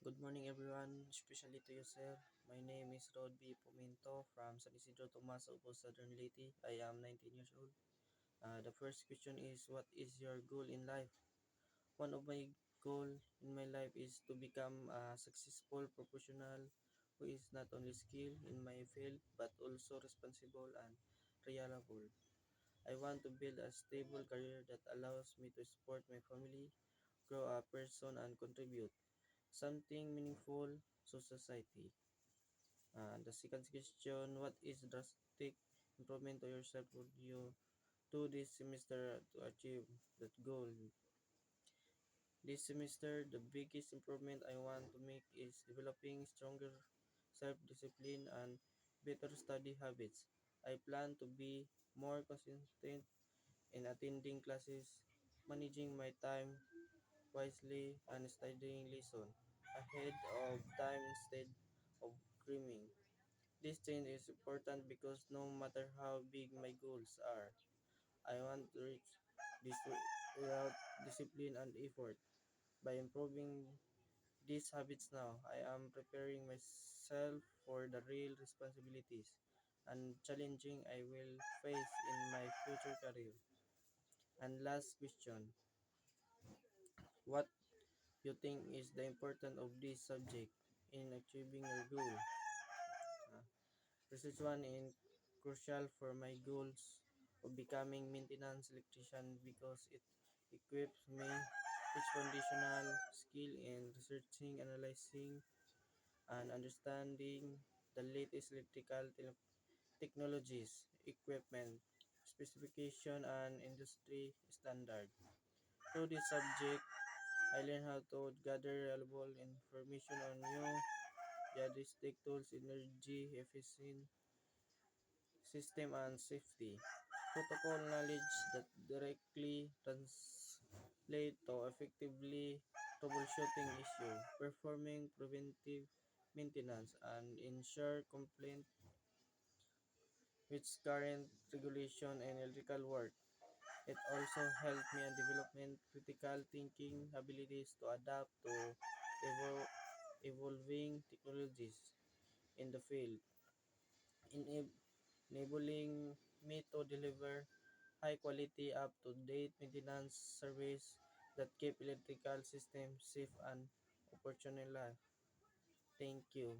Good morning, everyone, especially to you, sir. My name is Rod B. Pumento from San Isidro Tomas, Opo, Southern Leyte. I am 19 years old. The first question is, what is your goal in life? One of my goal in my life is to become a successful professional who is not only skilled in my field but also responsible and reliable. I want to build a stable career that allows me to support my family, grow a person, and contribute something meaningful to society. The second question, what is drastic improvement to yourself would you do this semester to achieve that goal? This semester, the biggest improvement I want to make is developing stronger self-discipline and better study habits. I plan to be more consistent in attending classes, managing my time wisely, and studying lesson ahead of time instead of dreaming. This change is important because no matter how big my goals are, I want to reach this without discipline and effort. By improving these habits now, I am preparing myself for the real responsibilities and challenging I will face in my future career. And last question, what you think is the importance of this subject in achieving your goal? Uh, this is one in crucial for my goals of becoming maintenance electrician because it equips me with foundational skill in researching, analyzing, and understanding the latest electrical technologies, equipment, specification, and industry standard. Through this subject, I learned how to gather reliable information on new diagnostic tools, energy efficient system, and safety. Protocol knowledge that directly translate to effectively troubleshooting issue, performing preventive maintenance, and ensure compliance with current regulation and electrical work. It also helped me in development critical thinking abilities to adapt to evol- evolving technologies in the field, enabling me to deliver high quality up to date maintenance service that keep electrical systems safe and operational. Thank you.